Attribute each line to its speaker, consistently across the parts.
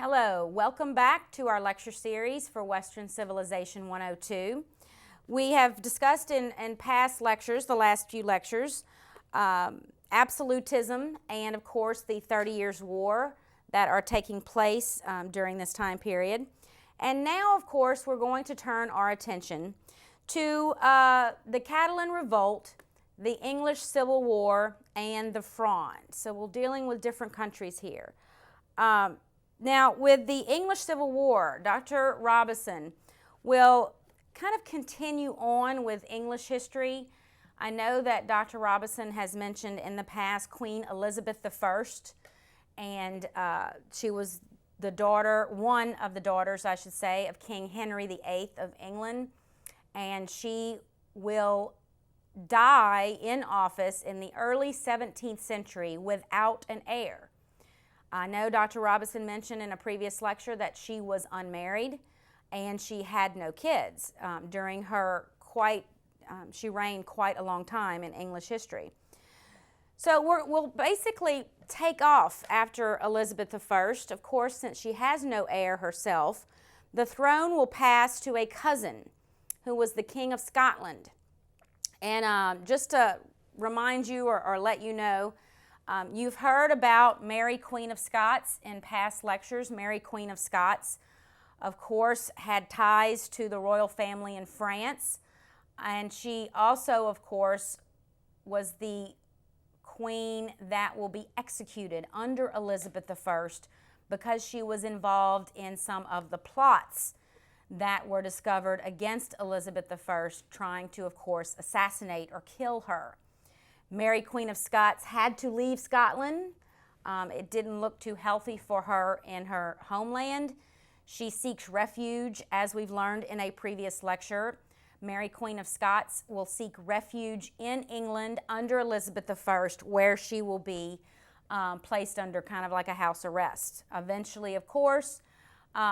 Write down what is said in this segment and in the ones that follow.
Speaker 1: Hello, welcome back to our lecture series for Western Civilization 102. We have discussed in past lectures, the last few lectures, absolutism and of course the 30 Years' War that are taking place during this time period. And now of course we're going to turn our attention to the Catalan Revolt, the English Civil War, and the Fronde. So we're dealing with different countries here. Now, with the English Civil War, Dr. Robison will kind of continue on with English history. I know that Dr. Robison has mentioned in the past Queen Elizabeth I, and she was the daughter, one of the daughters, I should say, of King Henry VIII of England, and she will die in office in the early 17th century without an heir. I know Dr. Robison mentioned in a previous lecture that she was unmarried and she had no kids during her she reigned quite a long time in English history. So we'll basically take off after Elizabeth I. Of course, since she has no heir herself, the throne will pass to a cousin who was the King of Scotland. And just to remind you or let you know, you've heard about Mary, Queen of Scots in past lectures. Mary, Queen of Scots, of course, had ties to the royal family in France. And she also, of course, was the queen that will be executed under Elizabeth I because she was involved in some of the plots that were discovered against Elizabeth I, trying to, of course, assassinate or kill her. Mary, Queen of Scots, had to leave Scotland. It didn't look too healthy for her in her homeland. She seeks refuge, as we've learned in a previous lecture. Mary, Queen of Scots, will seek refuge in England under Elizabeth I, where she will be placed under kind of like a house arrest. Eventually, of course,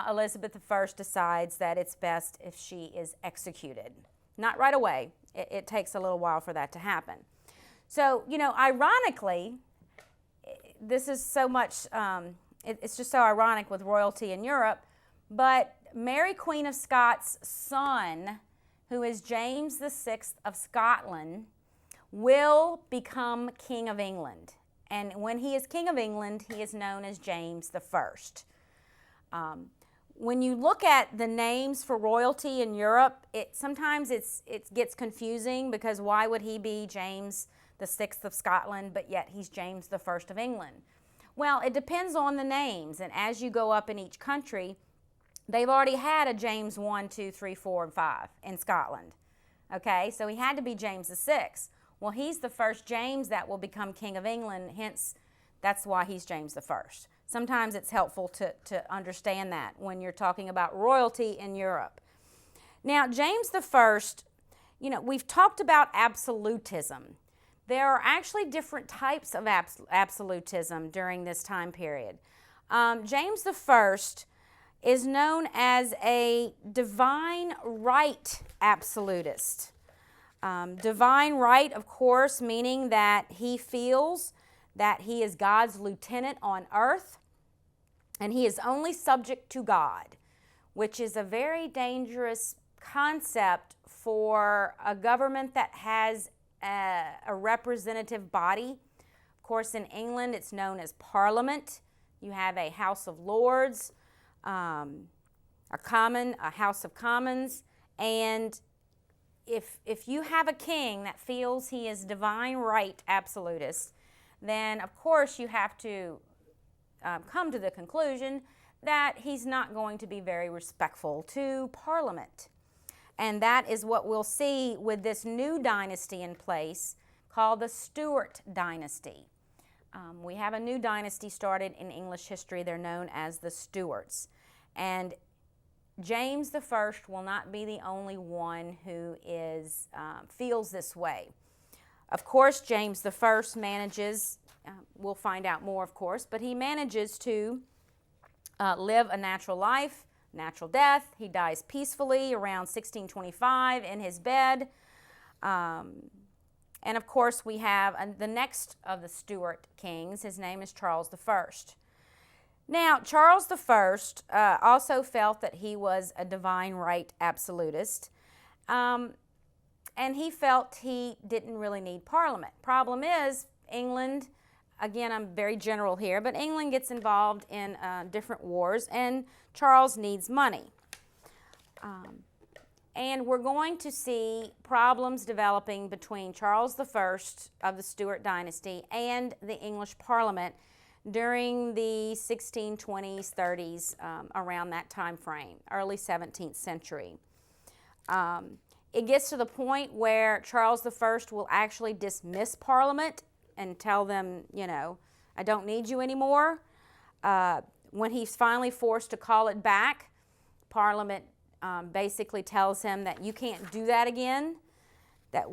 Speaker 1: Elizabeth I decides that it's best if she is executed. Not right away. It takes a little while for that to happen. So, you know, ironically, this is so much, it's just so ironic with royalty in Europe, but Mary, Queen of Scots' son, who is James VI of Scotland, will become King of England. And when he is King of England, he is known as James I. When you look at the names for royalty in Europe, sometimes it gets confusing because why would he be James VI of Scotland, but yet he's James I of England? Well, it depends on the names, and as you go up in each country, they've already had a James I, II, III, IV, and V in Scotland. Okay, so he had to be James VI. Well, he's the first James that will become King of England, hence that's why he's James I. Sometimes it's helpful to understand that when you're talking about royalty in Europe. Now, James I, you know, we've talked about absolutism. There are actually different types of absolutism during this time period. James I is known as a divine right absolutist. Divine right, of course, meaning that he feels that he is God's lieutenant on earth and he is only subject to God, which is a very dangerous concept for a government that has a representative body. Of course, in England, it's known as Parliament. You have a House of Lords, a House of Commons, and if you have a king that feels he is divine right absolutist, then of course you have to come to the conclusion that he's not going to be very respectful to Parliament. And that is what we'll see with this new dynasty in place called the Stuart dynasty. We have a new dynasty started in English history. They're known as the Stuarts. And James I will not be the only one who feels this way. Of course, James I manages, we'll find out more of course, but he manages to live a natural life, natural death. He dies peacefully around 1625 in his bed. And of course we have the next of the Stuart kings. His name is Charles I. Now, Charles I also felt that he was a divine right absolutist, and he felt he didn't really need Parliament. Problem is, England, again, I'm very general here, but England gets involved in different wars, and Charles needs money. And we're going to see problems developing between Charles I of the Stuart dynasty and the English Parliament during the 1620s, 30s, around that time frame, early 17th century. It gets to the point where Charles I will actually dismiss Parliament and tell them, you know, I don't need you anymore. When he's finally forced to call it back, Parliament basically tells him that you can't do that again, that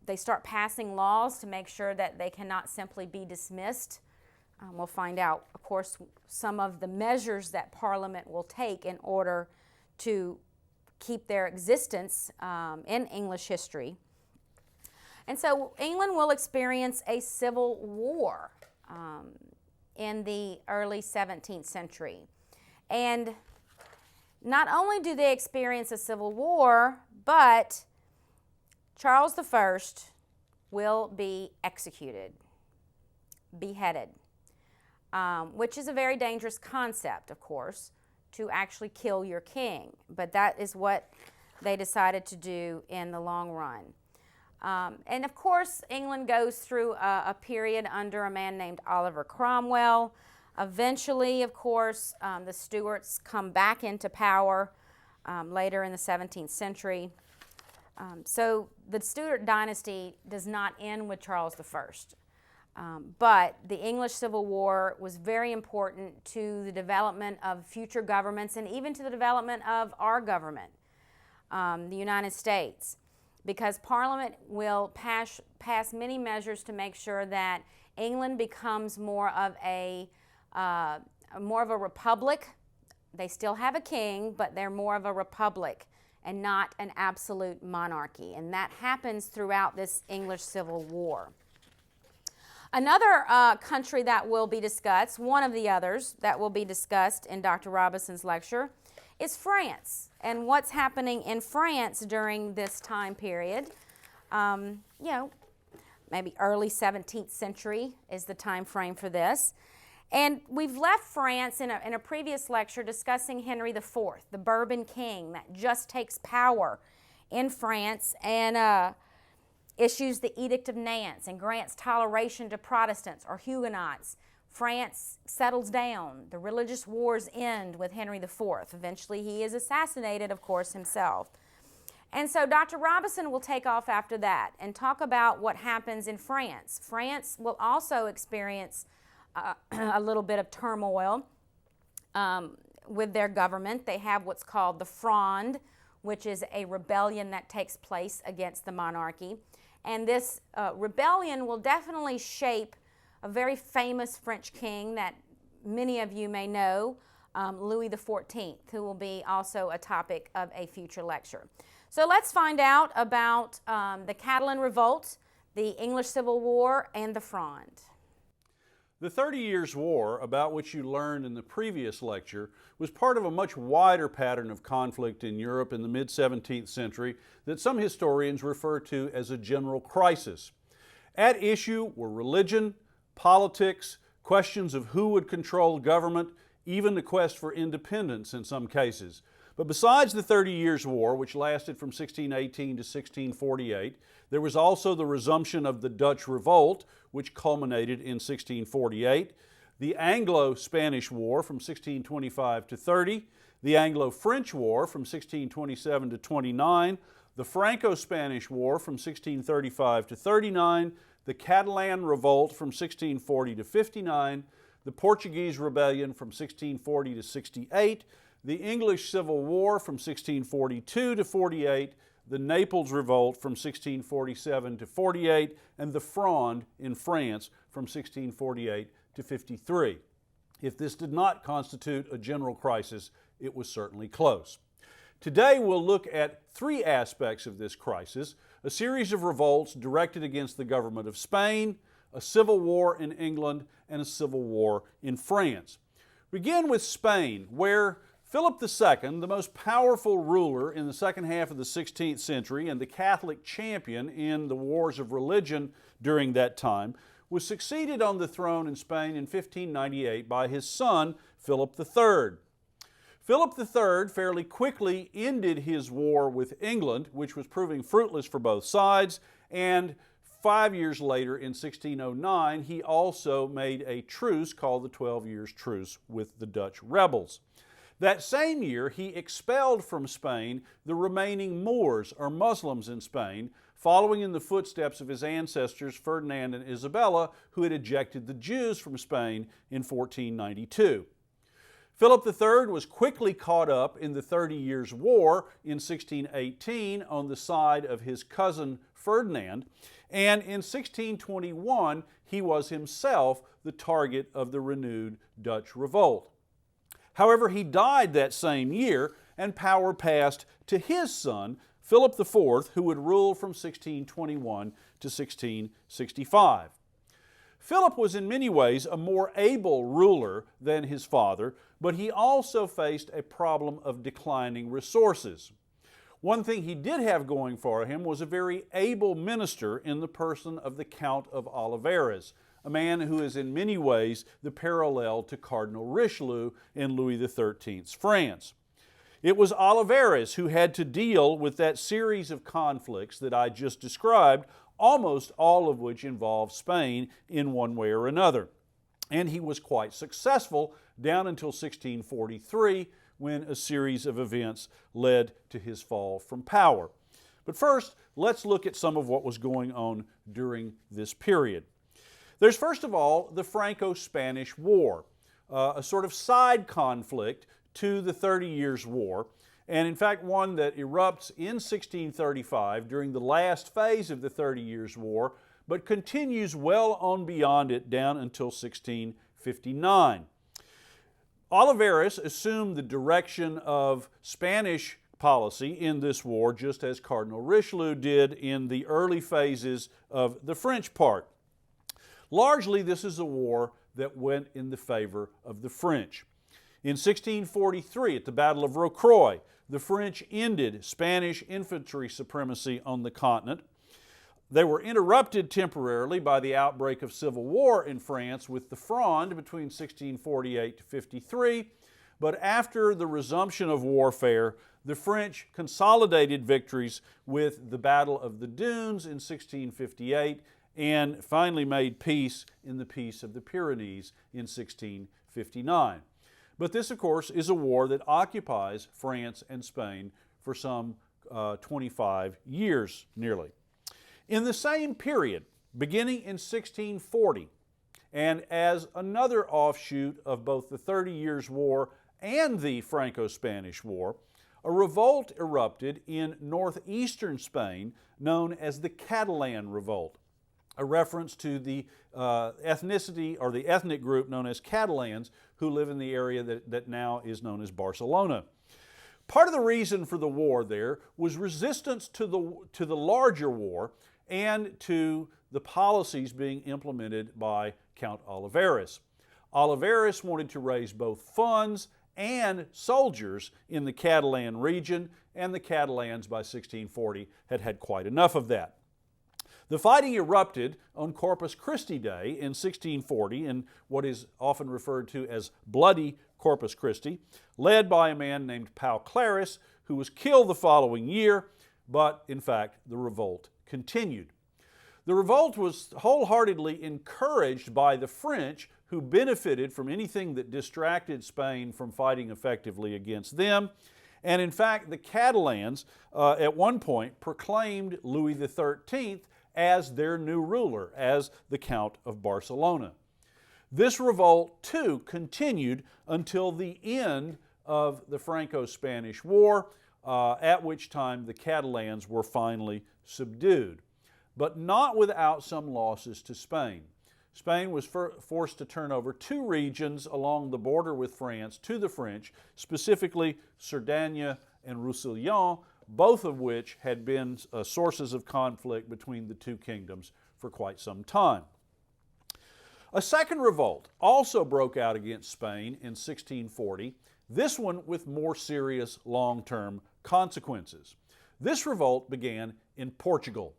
Speaker 1: they start passing laws to make sure that they cannot simply be dismissed. We'll find out, of course, some of the measures that Parliament will take in order to keep their existence in English history. And so England will experience a civil war in the early 17th century. And not only do they experience a civil war, but Charles I will be executed, beheaded, which is a very dangerous concept, of course, to actually kill your king. But that is what they decided to do in the long run. And of course, England goes through a period under a man named Oliver Cromwell. Eventually, of course, the Stuarts come back into power later in the 17th century. So the Stuart dynasty does not end with Charles I. But the English Civil War was very important to the development of future governments and even to the development of our government, the United States, because Parliament will pass many measures to make sure that England becomes more of a republic. They still have a king, but they're more of a republic and not an absolute monarchy. And that happens throughout this English Civil War. Another country that will be discussed, one of the others that will be discussed in Dr. Robinson's lecture, is France and what's happening in France during this time period. Maybe early 17th century is the time frame for this. And we've left France in a previous lecture discussing Henry IV, the Bourbon king that just takes power in France and issues the Edict of Nantes and grants toleration to Protestants or Huguenots. France settles down. The religious wars end with Henry IV. Eventually, he is assassinated, of course, himself. And so Dr. Robinson will take off after that and talk about what happens in France. France will also experience a little bit of turmoil with their government. They have what's called the Fronde, which is a rebellion that takes place against the monarchy. And this rebellion will definitely shape a very famous French king that many of you may know, Louis XIV, who will be also a topic of a future lecture. So let's find out about the Catalan Revolt, the English Civil War, and the Fronde.
Speaker 2: The 30 Years' War, about which you learned in the previous lecture, was part of a much wider pattern of conflict in Europe in the mid-17th century that some historians refer to as a general crisis. At issue were religion, politics, questions of who would control government, even the quest for independence in some cases. But besides the 30 Years' War, which lasted from 1618 to 1648, there was also the resumption of the Dutch Revolt, which culminated in 1648, the Anglo-Spanish War from 1625 to 30, the Anglo-French War from 1627 to 29, the Franco-Spanish War from 1635 to 39, the Catalan Revolt from 1640 to 59, the Portuguese Rebellion from 1640 to 68, the English Civil War from 1642 to 48, the Naples Revolt from 1647 to 48, and the Fronde in France from 1648 to 53. If this did not constitute a general crisis, it was certainly close. Today we'll look at three aspects of this crisis: a series of revolts directed against the government of Spain, a civil war in England, and a civil war in France. Begin with Spain, where Philip II, the most powerful ruler in the second half of the 16th century and the Catholic champion in the wars of religion during that time, was succeeded on the throne in Spain in 1598 by his son, Philip III. Philip III fairly quickly ended his war with England, which was proving fruitless for both sides, and 5 years later, in 1609, he also made a truce called the 12 Years' Truce with the Dutch rebels. That same year, he expelled from Spain the remaining Moors, or Muslims in Spain, following in the footsteps of his ancestors Ferdinand and Isabella, who had ejected the Jews from Spain in 1492. Philip III was quickly caught up in the 30 Years' War in 1618 on the side of his cousin Ferdinand, and in 1621 he was himself the target of the renewed Dutch revolt. However, he died that same year, and power passed to his son, Philip IV, who would rule from 1621 to 1665. Philip was in many ways a more able ruler than his father, but he also faced a problem of declining resources. One thing he did have going for him was a very able minister in the person of the Count of Olivares, a man who is in many ways the parallel to Cardinal Richelieu in Louis XIII's France. It was Olivares who had to deal with that series of conflicts that I just described, almost all of which involved Spain in one way or another. And he was quite successful down until 1643, when a series of events led to his fall from power. But first, let's look at some of what was going on during this period. There's first of all the Franco-Spanish War, a sort of side conflict to the 30 Years' War, and in fact one that erupts in 1635 during the last phase of the 30 Years' War, but continues well on beyond it down until 1659. Olivares assumed the direction of Spanish policy in this war, just as Cardinal Richelieu did in the early phases of the French part. Largely, this is a war that went in the favor of the French. In 1643, at the Battle of Rocroi, the French ended Spanish infantry supremacy on the continent. They were interrupted temporarily by the outbreak of civil war in France with the Fronde between 1648 to 53, but after the resumption of warfare, the French consolidated victories with the Battle of the Dunes in 1658 and finally made peace in the Peace of the Pyrenees in 1659. But this, of course, is a war that occupies France and Spain for some 25 years nearly. In the same period, beginning in 1640, and as another offshoot of both the 30 Years' War and the Franco-Spanish War, a revolt erupted in northeastern Spain known as the Catalan Revolt, a reference to the ethnicity or the ethnic group known as Catalans who live in the area that now is known as Barcelona. Part of the reason for the war there was resistance to the larger war and to the policies being implemented by Count Olivares. Olivares wanted to raise both funds and soldiers in the Catalan region, and the Catalans by 1640 had had quite enough of that. The fighting erupted on Corpus Christi Day in 1640 in what is often referred to as Bloody Corpus Christi, led by a man named Pau Claris, who was killed the following year, but in fact the revolt continued. The revolt was wholeheartedly encouraged by the French, who benefited from anything that distracted Spain from fighting effectively against them. And in fact, the Catalans at one point proclaimed Louis XIII as their new ruler, as the Count of Barcelona. This revolt, too, continued until the end of the Franco-Spanish War, at which time the Catalans were finally subdued, but not without some losses to Spain. Spain was forced to turn over 2 regions along the border with France to the French, specifically Cerdagne and Roussillon, both of which had been sources of conflict between the two kingdoms for quite some time. A second revolt also broke out against Spain in 1640, this one with more serious long-term consequences. This revolt began in Portugal.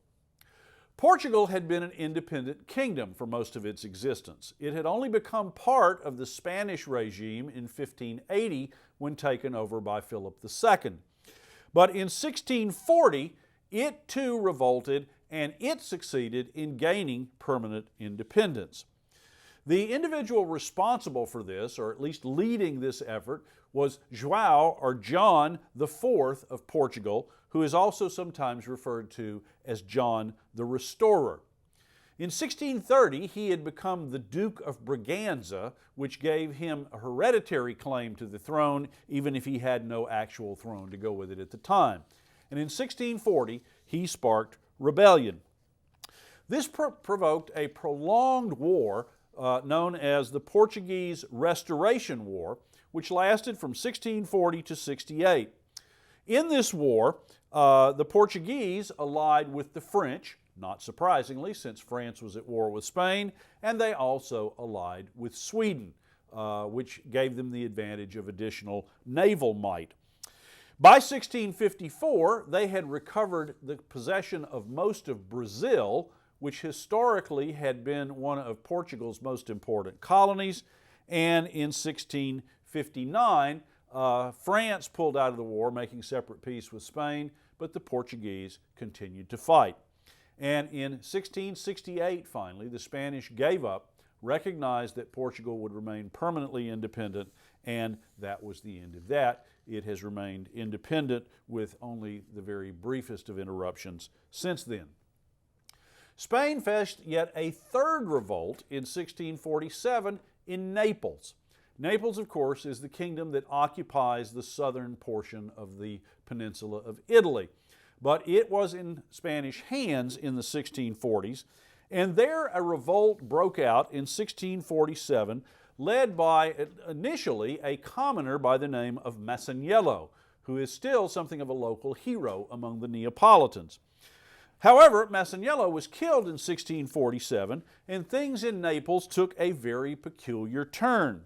Speaker 2: Portugal had been an independent kingdom for most of its existence. It had only become part of the Spanish regime in 1580 when taken over by Philip II. But in 1640, it too revolted and it succeeded in gaining permanent independence. The individual responsible for this, or at least leading this effort, was João, or John IV of Portugal, who is also sometimes referred to as John the Restorer. In 1630, he had become the Duke of Braganza, which gave him a hereditary claim to the throne, even if he had no actual throne to go with it at the time. And in 1640, he sparked rebellion. This provoked a prolonged war known as the Portuguese Restoration War, which lasted from 1640 to 68. In this war, the Portuguese allied with the French, not surprisingly, since France was at war with Spain, and they also allied with Sweden, which gave them the advantage of additional naval might. By 1654, they had recovered the possession of most of Brazil, which historically had been one of Portugal's most important colonies, and in 1659, France pulled out of the war, making separate peace with Spain, but the Portuguese continued to fight. And in 1668, finally, the Spanish gave up, recognized that Portugal would remain permanently independent, and that was the end of that. It has remained independent with only the very briefest of interruptions since then. Spain faced yet a third revolt in 1647 in Naples. Naples, of course, is the kingdom that occupies the southern portion of the peninsula of Italy. But it was in Spanish hands in the 1640s, and there a revolt broke out in 1647, led by initially a commoner by the name of Masaniello, who is still something of a local hero among the Neapolitans. However, Masaniello was killed in 1647, and things in Naples took a very peculiar turn.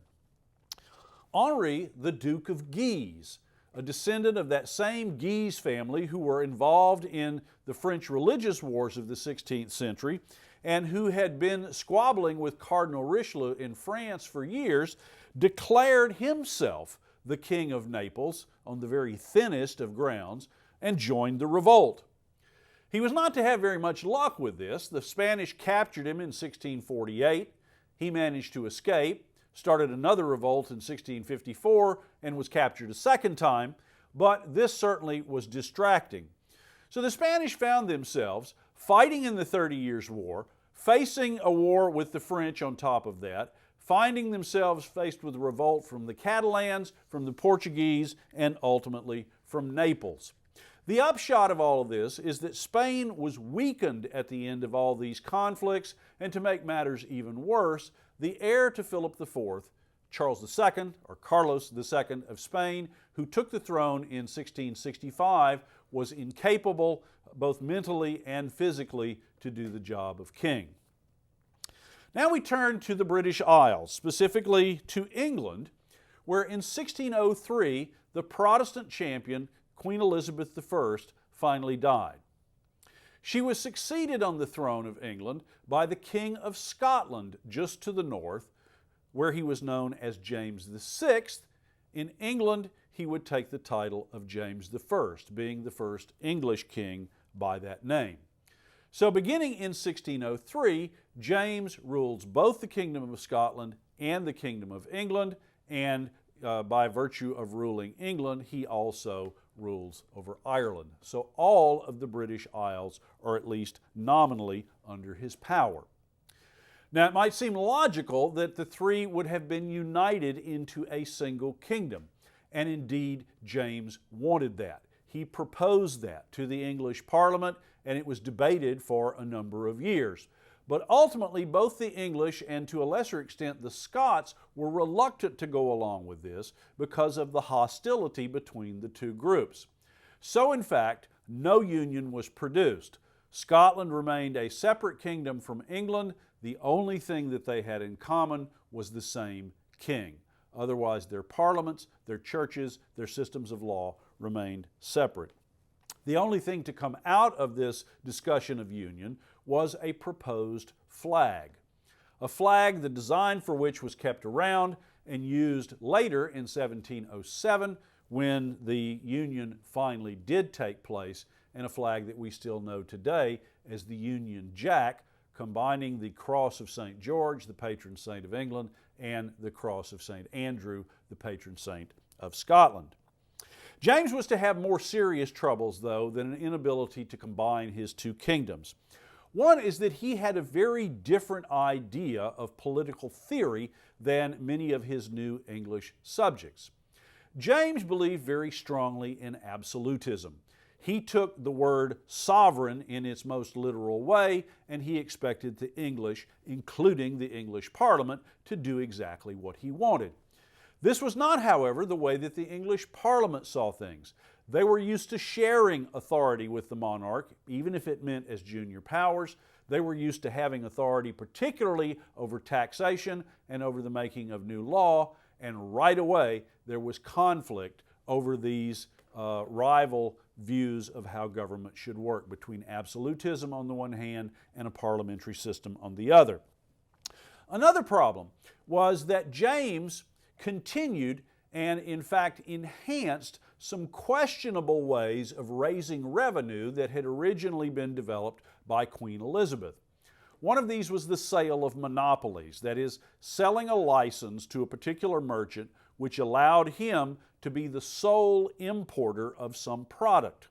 Speaker 2: Henri, the Duke of Guise, a descendant of that same Guise family who were involved in the French religious wars of the 16th century and who had been squabbling with Cardinal Richelieu in France for years, declared himself the King of Naples on the very thinnest of grounds and joined the revolt. He was not to have very much luck with this. The Spanish captured him in 1648. He managed to escape, started another revolt in 1654, and was captured a second time, but this certainly was distracting. So the Spanish found themselves fighting in the 30 Years' War, facing a war with the French on top of that, finding themselves faced with a revolt from the Catalans, from the Portuguese, and ultimately from Naples. The upshot of all of this is that Spain was weakened at the end of all these conflicts, and to make matters even worse, the heir to Philip IV, Charles II, or Carlos II of Spain, who took the throne in 1665, was incapable, both mentally and physically, to do the job of king. Now we turn to the British Isles, specifically to England, where in 1603 the Protestant champion, Queen Elizabeth I, finally died. She was succeeded on the throne of England by the King of Scotland just to the north, where he was known as James VI. In England, he would take the title of James I, being the first English king by that name. So beginning in 1603, James rules both the Kingdom of Scotland and the Kingdom of England, and by virtue of ruling England, he also rules over Ireland. So all of the British Isles are at least nominally under his power. Now it might seem logical that the three would have been united into a single kingdom, and indeed James wanted that. He proposed that to the English Parliament, and it was debated for a number of years. But ultimately, both the English and to a lesser extent the Scots were reluctant to go along with this because of the hostility between the two groups. So in fact, no union was produced. Scotland remained a separate kingdom from England. The only thing that they had in common was the same king. Otherwise, their parliaments, their churches, their systems of law remained separate. The only thing to come out of this discussion of union was a proposed flag. A flag, the design for which was kept around and used later in 1707 when the Union finally did take place, and a flag that we still know today as the Union Jack, combining the cross of St. George, the patron saint of England, and the cross of St. Andrew, the patron saint of Scotland. James was to have more serious troubles, though, than an inability to combine his two kingdoms. One is that he had a very different idea of political theory than many of his new English subjects. James believed very strongly in absolutism. He took the word sovereign in its most literal way, and he expected the English, including the English Parliament, to do exactly what he wanted. This was not, however, the way that the English Parliament saw things. They were used to sharing authority with the monarch, even if it meant as junior powers. They were used to having authority particularly over taxation and over the making of new law, and right away there was conflict over these rival views of how government should work between absolutism on the one hand and a parliamentary system on the other. Another problem was that James continued and in fact enhanced some questionable ways of raising revenue that had originally been developed by Queen Elizabeth. One of these was the sale of monopolies, that is, selling a license to a particular merchant which allowed him to be the sole importer of some product.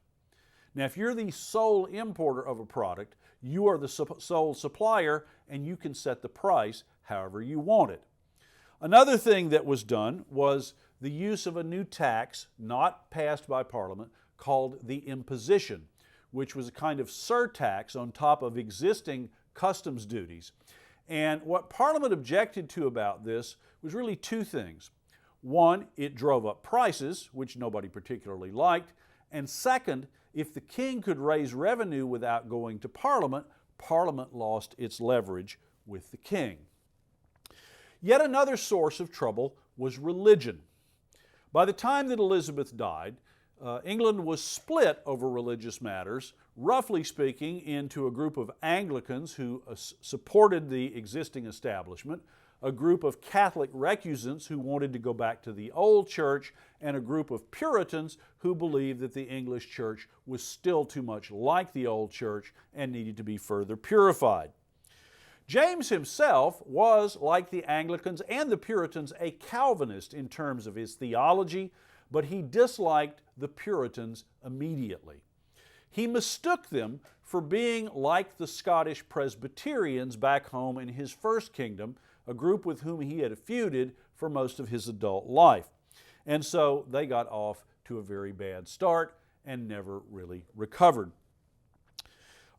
Speaker 2: Now, if you're the sole importer of a product, you are the sole supplier and you can set the price however you want it. Another thing that was done was the use of a new tax, not passed by Parliament, called the imposition, which was a kind of surtax on top of existing customs duties. And what Parliament objected to about this was really two things. One, it drove up prices, which nobody particularly liked. And second, if the king could raise revenue without going to Parliament, Parliament lost its leverage with the king. Yet another source of trouble was religion. By the time that Elizabeth died, England was split over religious matters, roughly speaking, into a group of Anglicans who supported the existing establishment, a group of Catholic recusants who wanted to go back to the old church, and a group of Puritans who believed that the English church was still too much like the old church and needed to be further purified. James himself was, like the Anglicans and the Puritans, a Calvinist in terms of his theology, but he disliked the Puritans immediately. He mistook them for being like the Scottish Presbyterians back home in his first kingdom, a group with whom he had feuded for most of his adult life. And so they got off to a very bad start and never really recovered.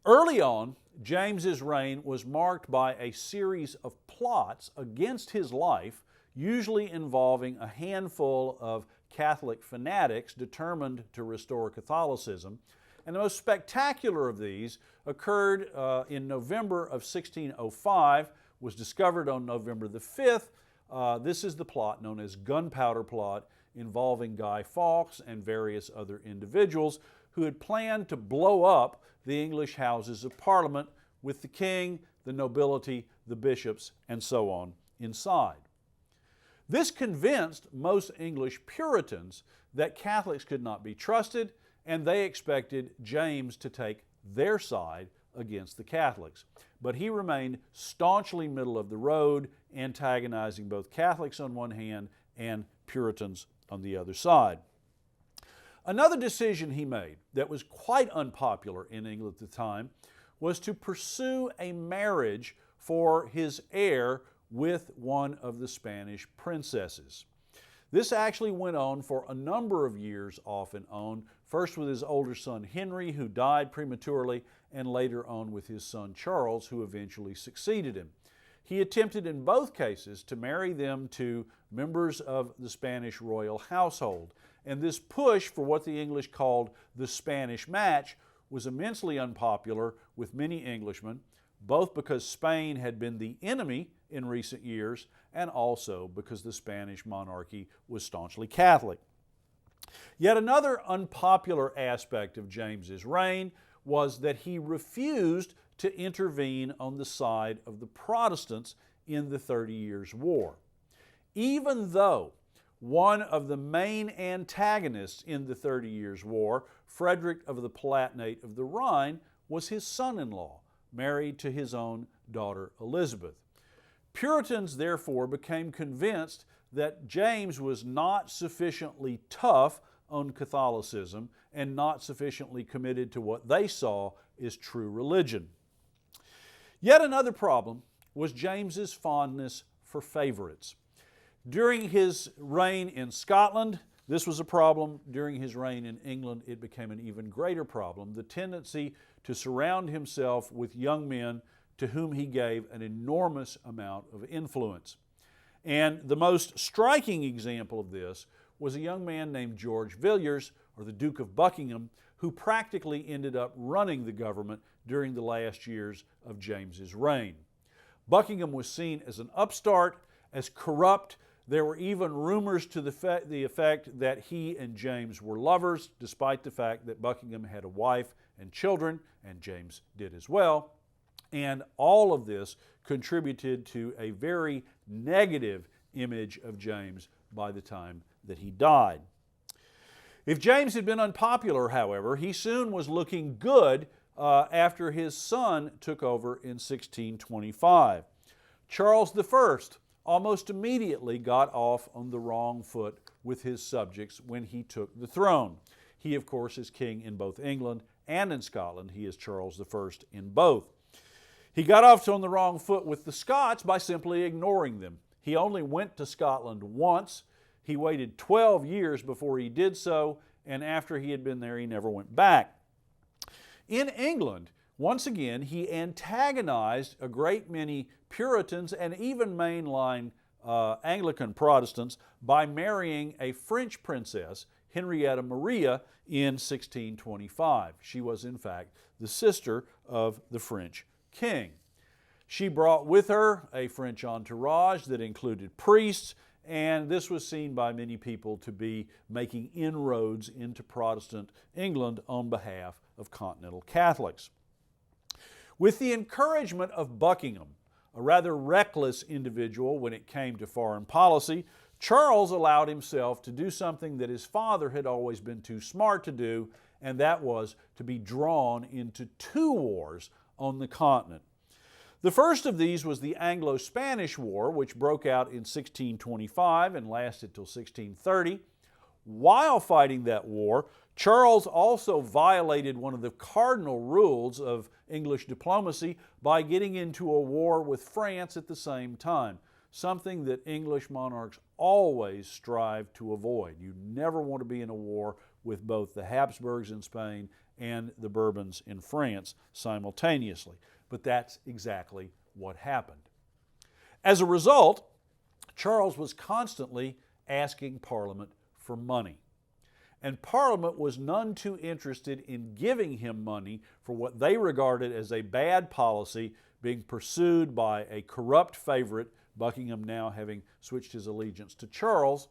Speaker 2: Early on, James's reign was marked by a series of plots against his life, usually involving a handful of Catholic fanatics determined to restore Catholicism. And the most spectacular of these occurred in November of 1605, was discovered on November the 5th. This is the plot known as Gunpowder Plot, involving Guy Fawkes and various other individuals who had planned to blow up the English Houses of Parliament with the king, the nobility, the bishops, and so on inside. This convinced most English Puritans that Catholics could not be trusted, and they expected James to take their side against the Catholics. But he remained staunchly middle of the road, antagonizing both Catholics on one hand and Puritans on the other side. Another decision he made that was quite unpopular in England at the time was to pursue a marriage for his heir with one of the Spanish princesses. This actually went on for a number of years off and on, first with his older son Henry, who died prematurely, and later on with his son Charles, who eventually succeeded him. He attempted in both cases to marry them to members of the Spanish royal household, and this push for what the English called the Spanish match was immensely unpopular with many Englishmen, both because Spain had been the enemy in recent years and also because the Spanish monarchy was staunchly Catholic. Yet another unpopular aspect of James's reign was that he refused to intervene on the side of the Protestants in the 30 Years' War. Even though one of the main antagonists in the 30 Years' War, Frederick of the Palatinate of the Rhine, was his son-in-law, married to his own daughter Elizabeth. Puritans therefore became convinced that James was not sufficiently tough on Catholicism and not sufficiently committed to what they saw as true religion. Yet another problem was James's fondness for favorites. During his reign in Scotland, this was a problem. During his reign in England, it became an even greater problem, the tendency to surround himself with young men to whom he gave an enormous amount of influence. And the most striking example of this was a young man named George Villiers, or the Duke of Buckingham, who practically ended up running the government during the last years of James's reign. Buckingham was seen as an upstart, as corrupt. There were even rumors to the effect that he and James were lovers, despite the fact that Buckingham had a wife and children, and James did as well. And all of this contributed to a very negative image of James by the time that he died. If James had been unpopular, however, he soon was looking good after his son took over in 1625. Charles I almost immediately got off on the wrong foot with his subjects when he took the throne. He, of course, is king in both England and in Scotland. He is Charles I in both. He got off on the wrong foot with the Scots by simply ignoring them. He only went to Scotland once. He waited 12 years before he did so, and after he had been there, he never went back. In England, once again, he antagonized a great many Puritans and even mainline Anglican Protestants by marrying a French princess, Henrietta Maria, in 1625. She was, in fact, the sister of the French king. She brought with her a French entourage that included priests, and this was seen by many people to be making inroads into Protestant England on behalf of continental Catholics. With the encouragement of Buckingham, a rather reckless individual when it came to foreign policy, Charles allowed himself to do something that his father had always been too smart to do, and that was to be drawn into two wars on the continent. The first of these was the Anglo-Spanish War, which broke out in 1625 and lasted till 1630. While fighting that war, Charles also violated one of the cardinal rules of English diplomacy by getting into a war with France at the same time, something that English monarchs always strive to avoid. You never want to be in a war with both the Habsburgs in Spain and the Bourbons in France simultaneously. But that's exactly what happened. As a result, Charles was constantly asking Parliament for money. And Parliament was none too interested in giving him money for what they regarded as a bad policy being pursued by a corrupt favorite, Buckingham now having switched his allegiance to Charles.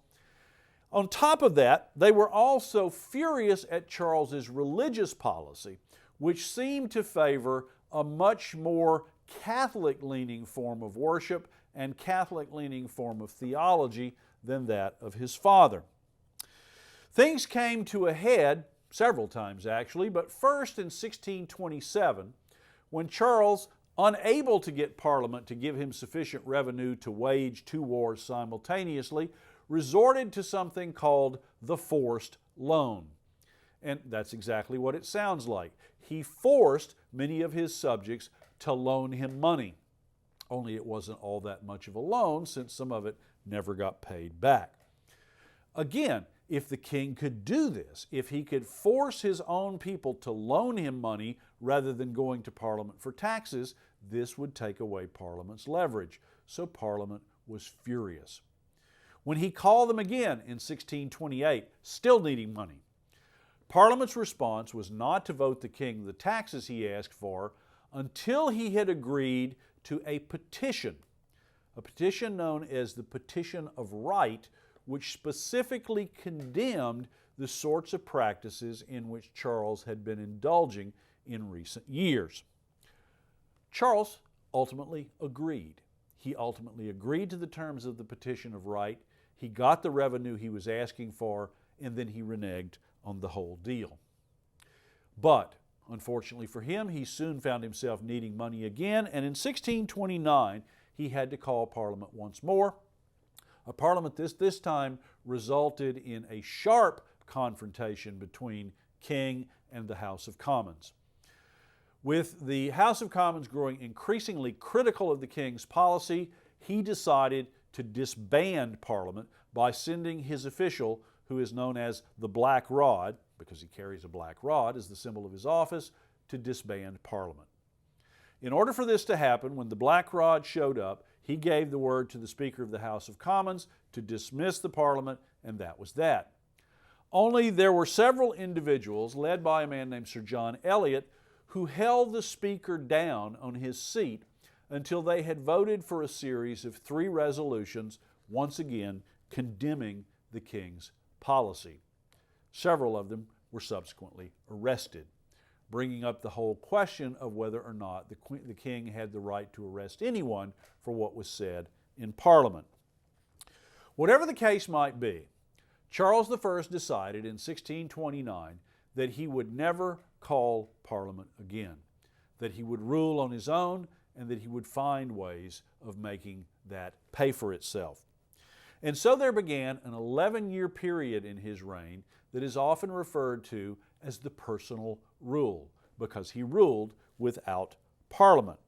Speaker 2: On top of that, they were also furious at Charles's religious policy, which seemed to favor a much more Catholic-leaning form of worship and Catholic-leaning form of theology than that of his father. Things came to a head several times actually, but first in 1627, when Charles, unable to get Parliament to give him sufficient revenue to wage two wars simultaneously, resorted to something called the forced loan. And that's exactly what it sounds like. He forced many of his subjects to loan him money. Only it wasn't all that much of a loan, since some of it never got paid back. Again, if the king could do this, if he could force his own people to loan him money rather than going to Parliament for taxes, this would take away Parliament's leverage. So Parliament was furious. When he called them again in 1628, still needing money, Parliament's response was not to vote the king the taxes he asked for until he had agreed to a petition known as the Petition of Right, which specifically condemned the sorts of practices in which Charles had been indulging in recent years. Charles ultimately agreed. He ultimately agreed to the terms of the Petition of Right. He got the revenue he was asking for, and then he reneged on the whole deal. But, unfortunately for him, he soon found himself needing money again, and in 1629 he had to call Parliament once more. A Parliament this time resulted in a sharp confrontation between King and the House of Commons. With the House of Commons growing increasingly critical of the King's policy, he decided to disband Parliament by sending his official, who is known as the Black Rod, because he carries a black rod as the symbol of his office, to disband Parliament. In order for this to happen, when the Black Rod showed up, he gave the word to the Speaker of the House of Commons to dismiss the Parliament, and that was that. Only there were several individuals, led by a man named Sir John Eliot, who held the Speaker down on his seat until they had voted for a series of 3 resolutions, once again condemning the King's policy. Several of them were subsequently arrested, bringing up the whole question of whether or not the King had the right to arrest anyone for what was said in Parliament. Whatever the case might be, Charles I decided in 1629 that he would never call Parliament again, that he would rule on his own, and that he would find ways of making that pay for itself. And so there began an 11-year period in his reign that is often referred to as the personal rule, because he ruled without Parliament.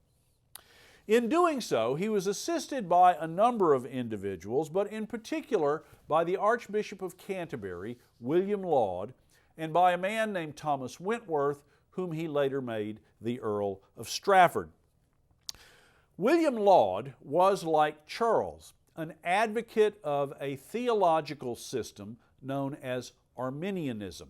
Speaker 2: In doing so, he was assisted by a number of individuals, but in particular by the Archbishop of Canterbury, William Laud, and by a man named Thomas Wentworth, whom he later made the Earl of Strafford. William Laud was, like Charles, an advocate of a theological system known as Arminianism.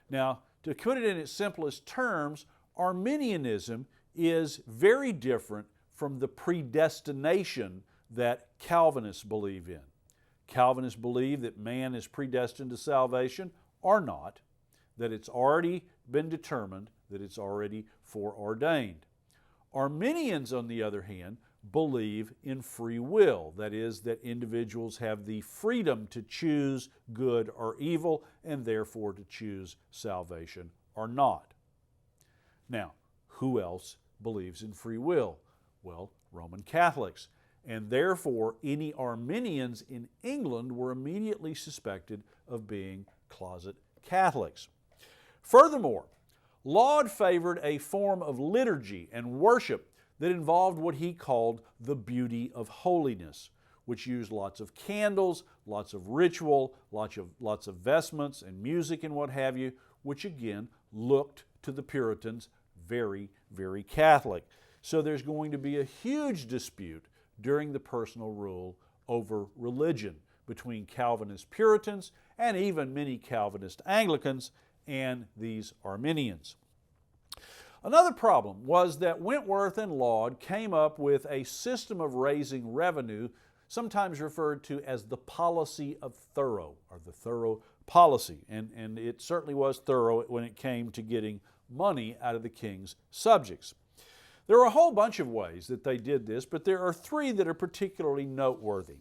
Speaker 2: Now, to put it in its simplest terms, Arminianism is very different from the predestination that Calvinists believe in. Calvinists believe that man is predestined to salvation or not, that it's already been determined, that it's already foreordained. Arminians, on the other hand, believe in free will, that is, that individuals have the freedom to choose good or evil and therefore to choose salvation or not. Now, who else believes in free will? Well, Roman Catholics, and therefore any Arminians in England were immediately suspected of being closet Catholics. Furthermore, Laud favored a form of liturgy and worship that involved what he called the beauty of holiness, which used lots of candles, lots of ritual, lots of vestments and music and what have you, which again looked to the Puritans very, very Catholic. So there's going to be a huge dispute during the personal rule over religion between Calvinist Puritans and even many Calvinist Anglicans and these Arminians. Another problem was that Wentworth and Laud came up with a system of raising revenue, sometimes referred to as the policy of thorough, or the thorough policy. And it certainly was thorough when it came to getting money out of the king's subjects. There are a whole bunch of ways that they did this, but there are 3 that are particularly noteworthy.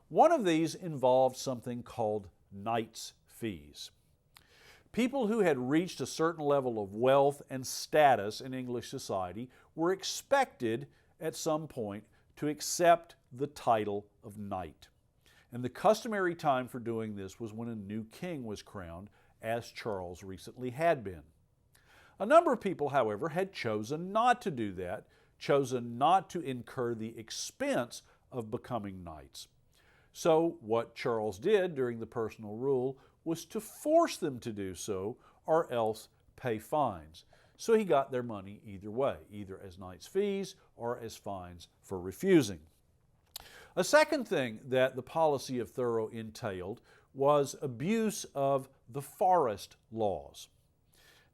Speaker 2: One of these involved something called knights' fees. People who had reached a certain level of wealth and status in English society were expected at some point to accept the title of knight. And the customary time for doing this was when a new king was crowned, as Charles recently had been. A number of people, however, had chosen not to do that, chosen not to incur the expense of becoming knights. So what Charles did during the personal rule was to force them to do so or else pay fines. So he got their money either way, either as knights' fees or as fines for refusing. A second thing that the policy of thorough entailed was abuse of the forest laws.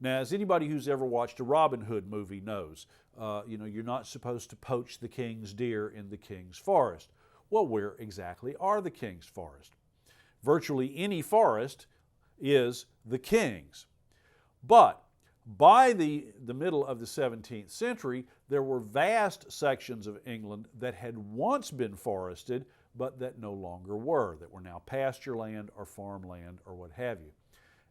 Speaker 2: Now, as anybody who's ever watched a Robin Hood movie knows, you're not supposed to poach the king's deer in the king's forest. Well, where exactly are the king's forest? Virtually any forest is the king's. But by the middle of the 17th century, there were vast sections of England that had once been forested, but that no longer were, that were now pasture land or farmland or what have you.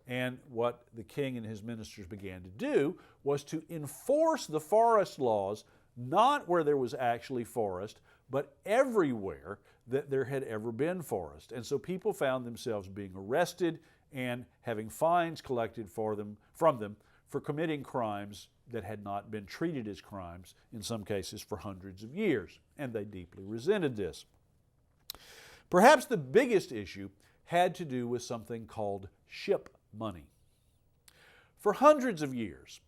Speaker 2: And what the king and his ministers began to do was to enforce the forest laws, not where there was actually forest, but everywhere that there had ever been forest. And so people found themselves being arrested and having fines collected from them for committing crimes that had not been treated as crimes, in some cases for hundreds of years. And they deeply resented this. Perhaps the biggest issue had to do with something called ship money. For hundreds of years,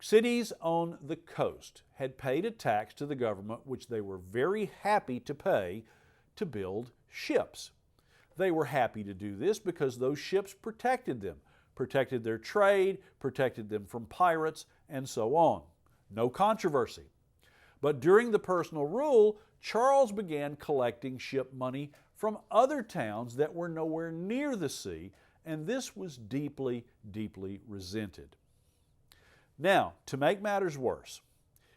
Speaker 2: cities on the coast had paid a tax to the government which they were very happy to pay to build ships. They were happy to do this because those ships protected them, protected their trade, protected them from pirates, and so on. No controversy. But during the personal rule, Charles began collecting ship money from other towns that were nowhere near the sea, and this was deeply, deeply resented. Now, to make matters worse,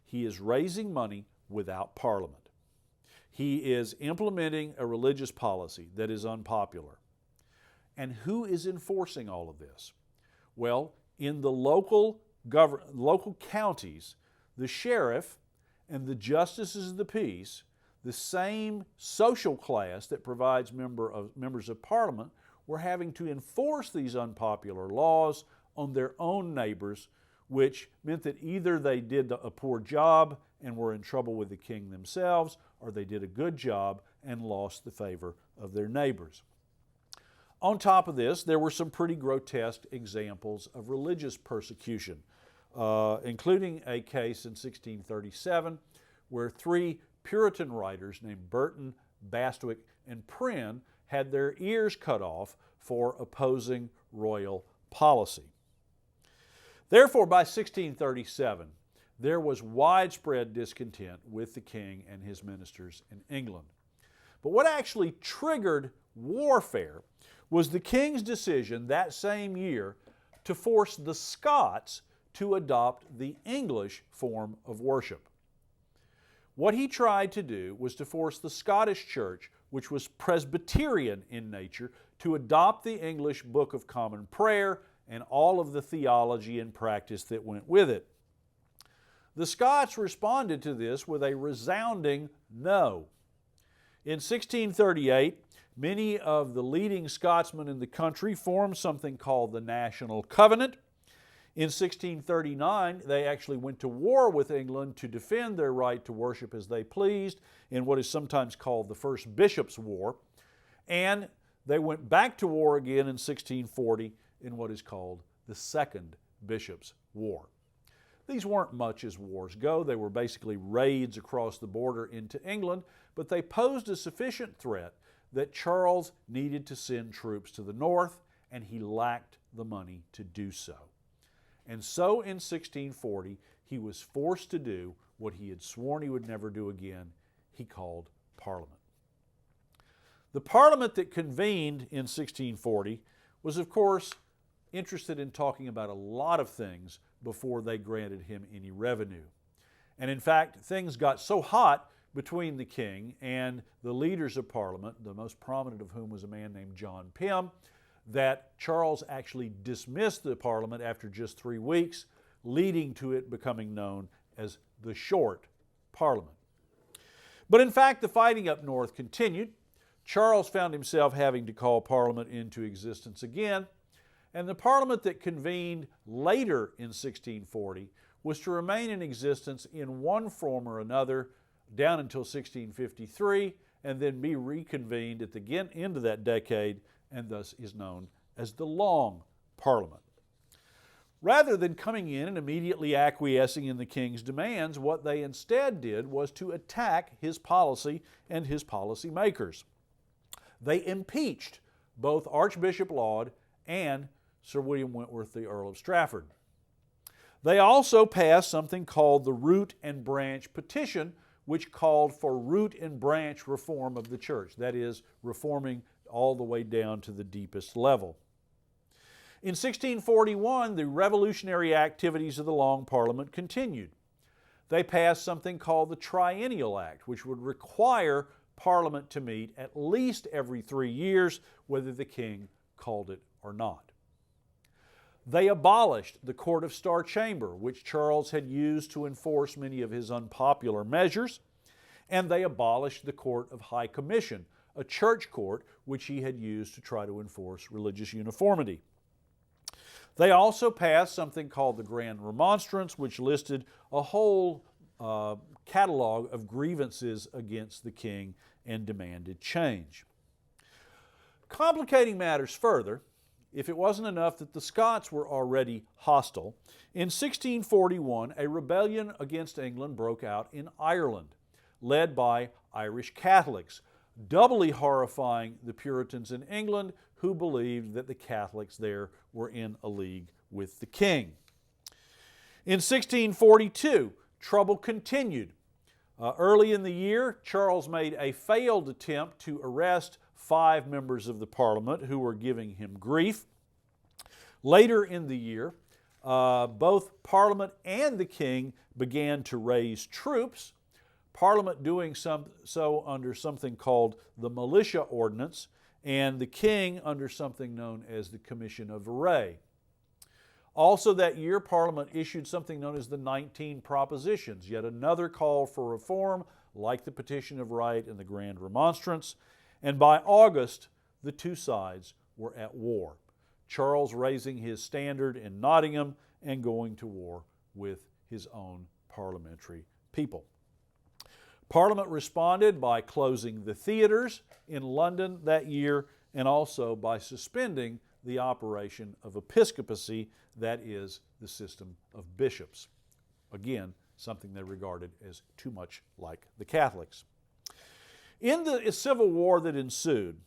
Speaker 2: he is raising money without Parliament. He is implementing a religious policy that is unpopular. And who is enforcing all of this? Well, in the local counties, the sheriff and the justices of the peace, the same social class that provides members of Parliament, were having to enforce these unpopular laws on their own neighbors, which meant that either they did a poor job and were in trouble with the king themselves, or they did a good job and lost the favor of their neighbors. On top of this, there were some pretty grotesque examples of religious persecution, including a case in 1637 where three Puritan writers named Burton, Bastwick, and Prynne had their ears cut off for opposing royal policy. Therefore, by 1637, there was widespread discontent with the king and his ministers in England. But what actually triggered warfare was the king's decision that same year to force the Scots to adopt the English form of worship. What he tried to do was to force the Scottish Church, which was Presbyterian in nature, to adopt the English Book of Common Prayer and all of the theology and practice that went with it. The Scots responded to this with a resounding no. In 1638, many of the leading Scotsmen in the country formed something called the National Covenant. In 1639, they actually went to war with England to defend their right to worship as they pleased in what is sometimes called the First Bishops' War. And they went back to war again in 1640 in what is called the Second Bishops' War. These weren't much as wars go. They were basically raids across the border into England, but they posed a sufficient threat that Charles needed to send troops to the north, and he lacked the money to do so. And so in 1640, he was forced to do what he had sworn he would never do again. He called Parliament. The Parliament that convened in 1640 was, of course, interested in talking about a lot of things before they granted him any revenue. And in fact, things got so hot between the king and the leaders of Parliament, the most prominent of whom was a man named John Pym, that Charles actually dismissed the Parliament after just 3 weeks, leading to it becoming known as the Short Parliament. But in fact, the fighting up north continued. Charles found himself having to call Parliament into existence again, and the Parliament that convened later in 1640 was to remain in existence in one form or another down until 1653, and then be reconvened at the end of that decade, and thus is known as the Long Parliament. Rather than coming in and immediately acquiescing in the king's demands, what they instead did was to attack his policy and his policy makers. They impeached both Archbishop Laud and Sir William Wentworth, the Earl of Strafford. They also passed something called the Root and Branch Petition, which called for root and branch reform of the church, that is, reforming all the way down to the deepest level. In 1641, the revolutionary activities of the Long Parliament continued. They passed something called the Triennial Act, which would require Parliament to meet at least every 3 years, whether the king called it or not. They abolished the Court of Star Chamber, which Charles had used to enforce many of his unpopular measures, and they abolished the Court of High Commission, a church court which he had used to try to enforce religious uniformity. They also passed something called the Grand Remonstrance, which listed a whole catalog of grievances against the king and demanded change. Complicating matters further, if it wasn't enough that the Scots were already hostile, in 1641 a rebellion against England broke out in Ireland, led by Irish Catholics, doubly horrifying the Puritans in England, who believed that the Catholics there were in a league with the king. In 1642, trouble continued. Early in the year, Charles made a failed attempt to arrest 5 members of the Parliament who were giving him grief. Later in the year, both Parliament and the king began to raise troops, Parliament doing so under something called the Militia Ordinance, and the king under something known as the Commission of Array. Also that year, Parliament issued something known as the 19 Propositions, yet another call for reform, like the Petition of Right and the Grand Remonstrance. And by August, the two sides were at war, Charles raising his standard in Nottingham and going to war with his own parliamentary people. Parliament responded by closing the theaters in London that year and also by suspending the operation of episcopacy, that is, the system of bishops. Again, something they regarded as too much like the Catholics. In the civil war that ensued,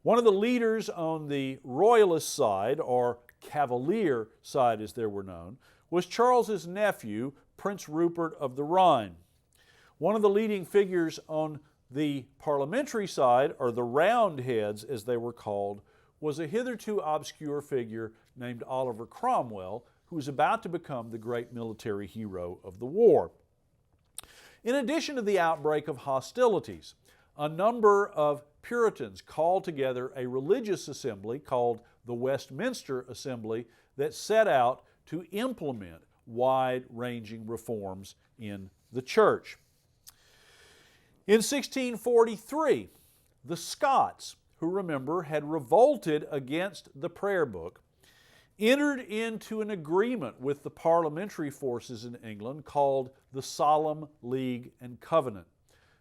Speaker 2: one of the leaders on the royalist side, or Cavalier side as they were known, was Charles's nephew, Prince Rupert of the Rhine. One of the leading figures on the parliamentary side, or the Roundheads as they were called, was a hitherto obscure figure named Oliver Cromwell, who was about to become the great military hero of the war. In addition to the outbreak of hostilities, a number of Puritans called together a religious assembly called the Westminster Assembly that set out to implement wide-ranging reforms in the church. In 1643, the Scots, who remember had revolted against the prayer book, entered into an agreement with the parliamentary forces in England called the Solemn League and Covenant.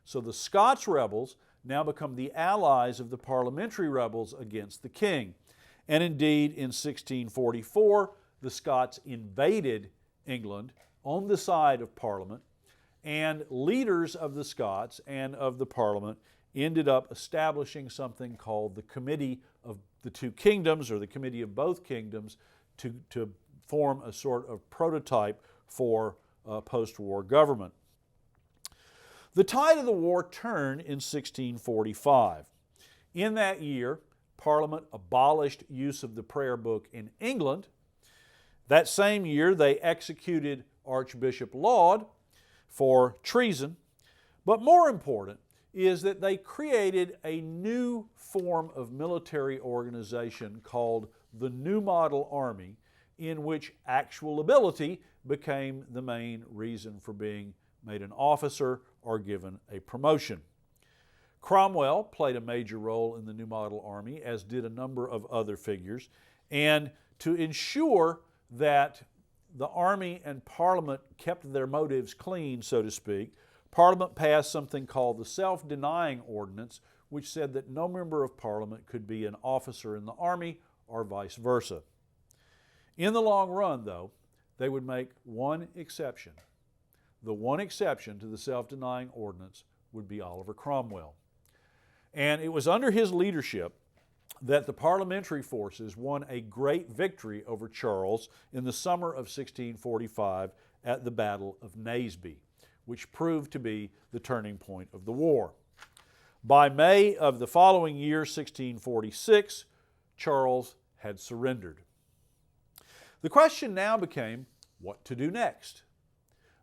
Speaker 2: So the Scots rebels now become the allies of the parliamentary rebels against the king. And indeed, in 1644, the Scots invaded England on the side of Parliament, and leaders of the Scots and of the Parliament ended up establishing something called the Committee of the Two Kingdoms, or the Committee of Both Kingdoms, to form a sort of prototype for post-war government. The tide of the war turned in 1645. In that year, Parliament abolished use of the prayer book in England. That same year, they executed Archbishop Laud for treason. But more important is that they created a new form of military organization called the New Model Army, in which actual ability became the main reason for being made an officer or given a promotion. Cromwell played a major role in the New Model Army, as did a number of other figures, and to ensure that the Army and Parliament kept their motives clean, so to speak, Parliament passed something called the Self-Denying Ordinance, which said that no member of Parliament could be an officer in the Army or vice versa. In the long run, though, they would make one exception. The one exception to the Self-Denying Ordinance would be Oliver Cromwell. And it was under his leadership that the parliamentary forces won a great victory over Charles in the summer of 1645 at the Battle of Naseby, which proved to be the turning point of the war. By May of the following year, 1646, Charles had surrendered. The question now became what to do next.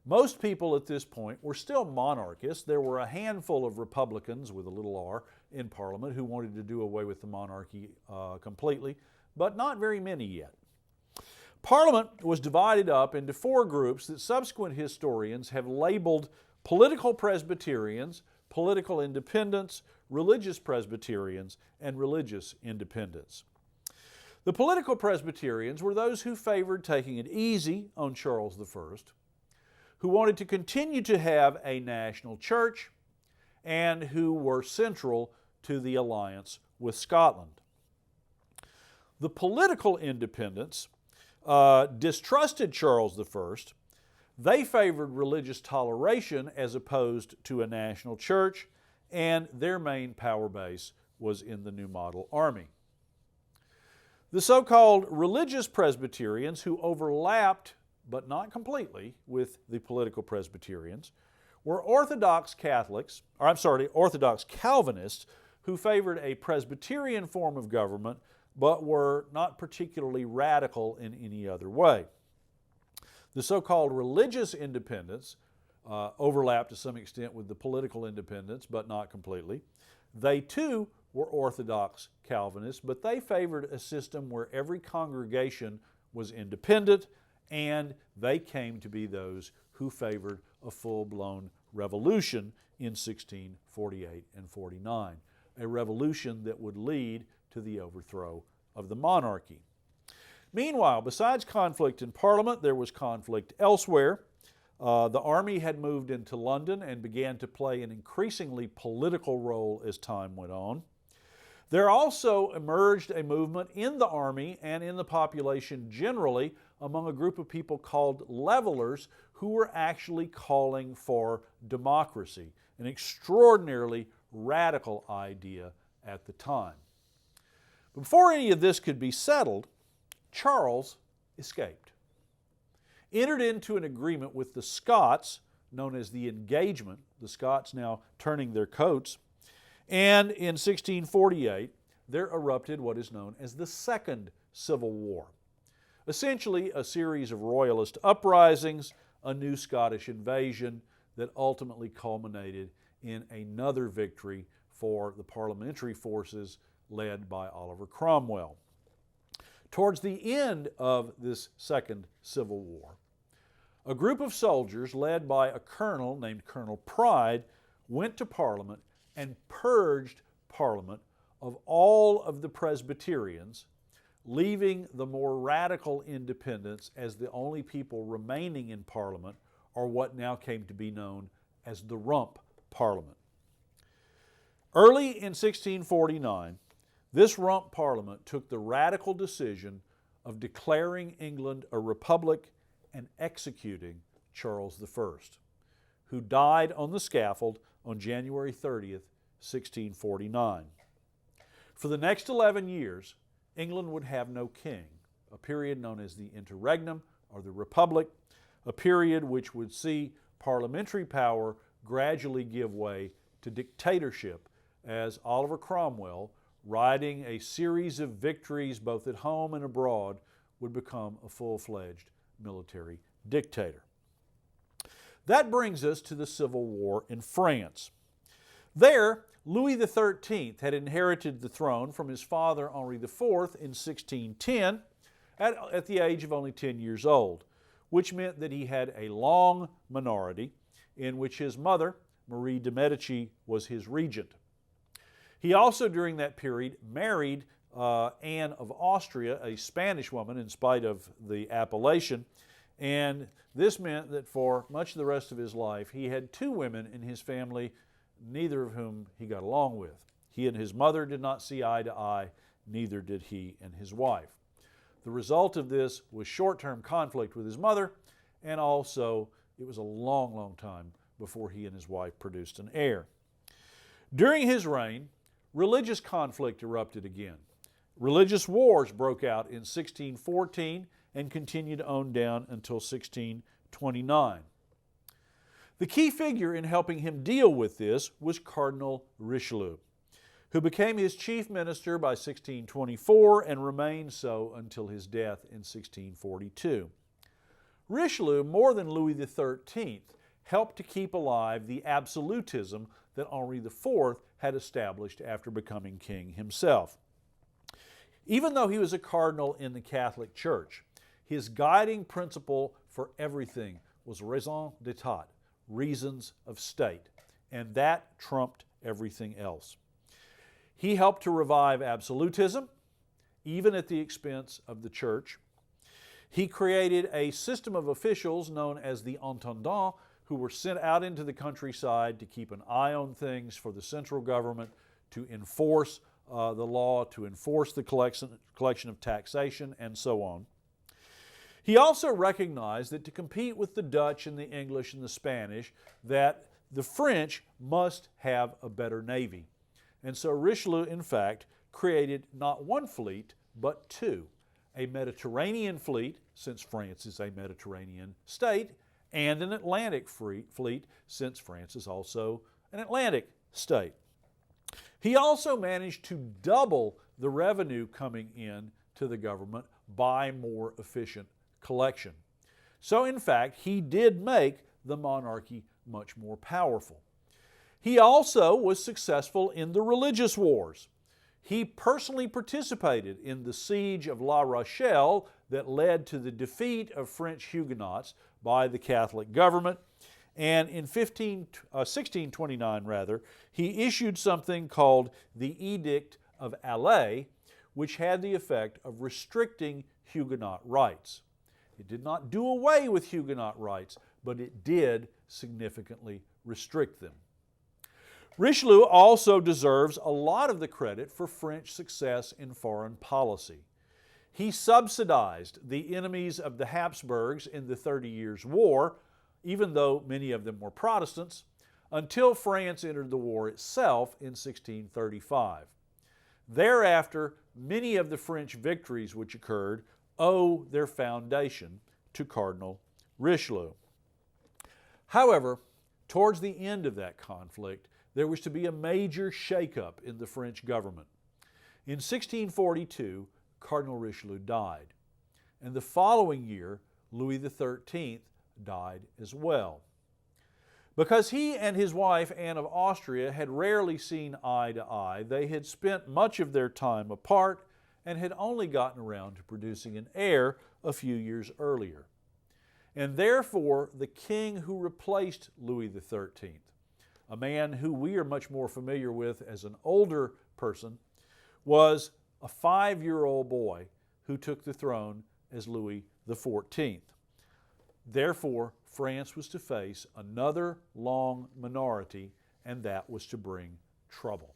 Speaker 2: Most people at this point were still monarchists. There were a handful of Republicans, with a little r, in Parliament who wanted to do away with the monarchy completely, but not very many yet. Parliament was divided up into four groups that subsequent historians have labeled political Presbyterians, political independents, religious Presbyterians, and religious independents. The political Presbyterians were those who favored taking it easy on Charles I, who wanted to continue to have a national church, and who were central to the alliance with Scotland. The political independents distrusted Charles I. They favored religious toleration as opposed to a national church, and their main power base was in the New Model Army. The so-called religious Presbyterians, who overlapped, but not completely, with the political Presbyterians, were Orthodox Orthodox Calvinists who favored a Presbyterian form of government, but were not particularly radical in any other way. The so-called religious independents overlapped to some extent with the political independents, but not completely. They too were Orthodox Calvinists, but they favored a system where every congregation was independent, and they came to be those who favored a full-blown revolution in 1648 and 49, a revolution that would lead to the overthrow of the monarchy. Meanwhile, besides conflict in Parliament, there was conflict elsewhere. The army had moved into London and began to play an increasingly political role as time went on. There also emerged a movement in the army and in the population generally among a group of people called levelers who were actually calling for democracy, an extraordinarily radical idea at the time. But before any of this could be settled, Charles escaped, entered into an agreement with the Scots, known as the Engagement, the Scots now turning their coats, and in 1648 there erupted what is known as the Second Civil War. Essentially a series of royalist uprisings, a new Scottish invasion that ultimately culminated in another victory for the parliamentary forces led by Oliver Cromwell. Towards the end of this Second Civil War, a group of soldiers led by a colonel named Colonel Pride went to Parliament and purged Parliament of all of the Presbyterians, leaving the more radical independents as the only people remaining in Parliament, or what now came to be known as the Rump Parliament. Early in 1649, this Rump Parliament took the radical decision of declaring England a republic and executing Charles I, who died on the scaffold on January 30th, 1649. For the next 11 years, England would have no king, a period known as the Interregnum or the Republic, a period which would see parliamentary power gradually give way to dictatorship as Oliver Cromwell, riding a series of victories both at home and abroad, would become a full-fledged military dictator. That brings us to the Civil War in France. There, Louis XIII had inherited the throne from his father Henri IV in 1610 at the age of only 10 years old, which meant that he had a long minority in which his mother, Marie de Medici, was his regent. He also, during that period, married Anne of Austria, a Spanish woman in spite of the appellation, and this meant that for much of the rest of his life he had two women in his family, neither of whom he got along with. He and his mother did not see eye to eye, neither did he and his wife. The result of this was short-term conflict with his mother, and also it was a long, long time before he and his wife produced an heir. During his reign, religious conflict erupted again. Religious wars broke out in 1614 and continued on down until 1629. The key figure in helping him deal with this was Cardinal Richelieu, who became his chief minister by 1624 and remained so until his death in 1642. Richelieu, more than Louis XIII, helped to keep alive the absolutism that Henri IV had established after becoming king himself. Even though he was a cardinal in the Catholic Church, his guiding principle for everything was raison d'etat, reasons of state, and that trumped everything else. He helped to revive absolutism, even at the expense of the church. He created a system of officials known as the intendants, who were sent out into the countryside to keep an eye on things for the central government, to enforce the law, to enforce the collection of taxation, and so on. He also recognized that to compete with the Dutch and the English and the Spanish, that the French must have a better navy. And so Richelieu, in fact, created not one fleet, but two. A Mediterranean fleet, since France is a Mediterranean state, and an Atlantic fleet, since France is also an Atlantic state. He also managed to double the revenue coming in to the government by more efficient collection. So in fact, he did make the monarchy much more powerful. He also was successful in the religious wars. He personally participated in the siege of La Rochelle that led to the defeat of French Huguenots by the Catholic government. And in 1629, he issued something called the Edict of Alais, which had the effect of restricting Huguenot rights. It did not do away with Huguenot rights, but it did significantly restrict them. Richelieu also deserves a lot of the credit for French success in foreign policy. He subsidized the enemies of the Habsburgs in the 30 Years' War, even though many of them were Protestants, until France entered the war itself in 1635. Thereafter, many of the French victories which occurred owe their foundation to Cardinal Richelieu. However, towards the end of that conflict, there was to be a major shakeup in the French government. In 1642, Cardinal Richelieu died, and the following year, Louis XIII died as well. Because he and his wife, Anne of Austria, had rarely seen eye to eye, they had spent much of their time apart and had only gotten around to producing an heir a few years earlier. And therefore, the king who replaced Louis XIII, a man who we are much more familiar with as an older person, was a 5-year-old boy who took the throne as Louis XIV. Therefore, France was to face another long minority, and that was to bring trouble.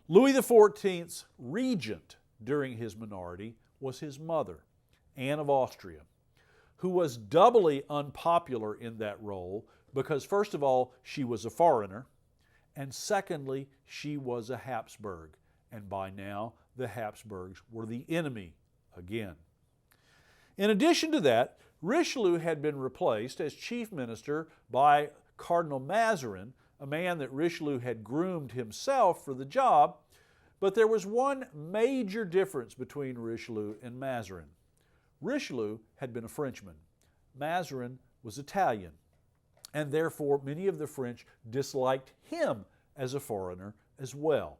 Speaker 2: Louis XIV's regent during his minority was his mother, Anne of Austria, who was doubly unpopular in that role because, first of all, she was a foreigner, and secondly, she was a Habsburg, and by now the Habsburgs were the enemy again. In addition to that, Richelieu had been replaced as chief minister by Cardinal Mazarin, a man that Richelieu had groomed himself for the job, but there was one major difference between Richelieu and Mazarin. Richelieu had been a Frenchman. Mazarin was Italian, and therefore many of the French disliked him as a foreigner as well.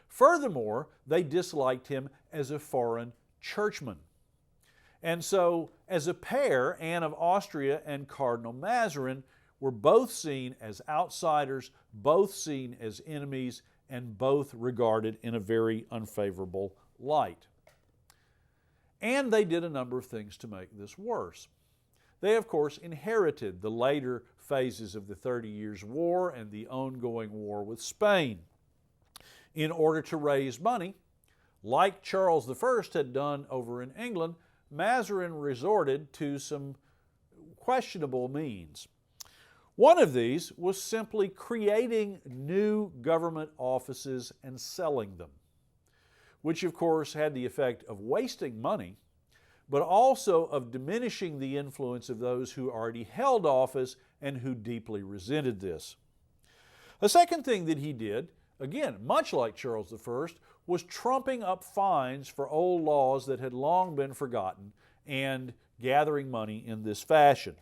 Speaker 2: Furthermore, they disliked him as a foreign churchman. And so, as a pair, Anne of Austria and Cardinal Mazarin were both seen as outsiders, both seen as enemies, and both regarded in a very unfavorable light. And they did a number of things to make this worse. They, of course, inherited the later phases of the 30 Years' War and the ongoing war with Spain. In order to raise money, like Charles I had done over in England, Mazarin resorted to some questionable means. One of these was simply creating new government offices and selling them. which of course had the effect of wasting money, but also of diminishing the influence of those who already held office and who deeply resented this. A second thing that he did, again, much like Charles I, was trumping up fines for old laws that had long been forgotten and gathering money in this fashion.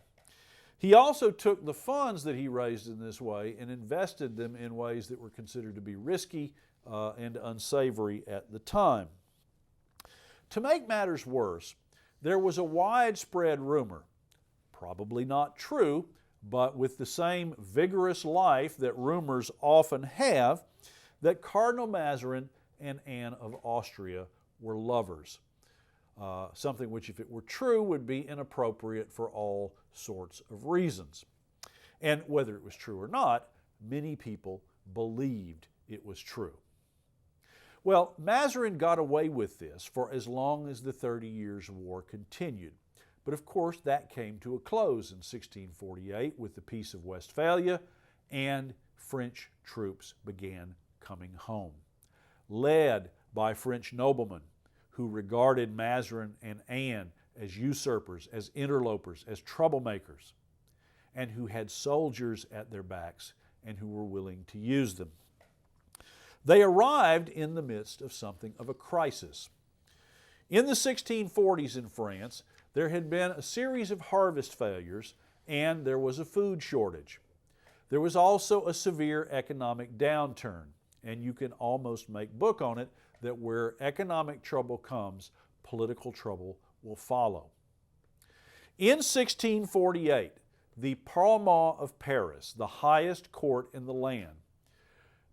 Speaker 2: He also took the funds that he raised in this way and invested them in ways that were considered to be risky and unsavory at the time. To make matters worse, there was a widespread rumor, probably not true, but with the same vigorous life that rumors often have, that Cardinal Mazarin and Anne of Austria were lovers. Something which, if it were true, would be inappropriate for all sorts of reasons. And whether it was true or not, many people believed it was true. Well, Mazarin got away with this for as long as the 30 Years' War continued. But of course, that came to a close in 1648 with the Peace of Westphalia, and French troops began coming home, led by French noblemen who regarded Mazarin and Anne as usurpers, as interlopers, as troublemakers, and who had soldiers at their backs and who were willing to use them. They arrived in the midst of something of a crisis. In the 1640s in France, there had been a series of harvest failures and there was a food shortage. There was also a severe economic downturn, and you can almost make book on it that where economic trouble comes, political trouble will follow. In 1648, the Parlement of Paris, the highest court in the land,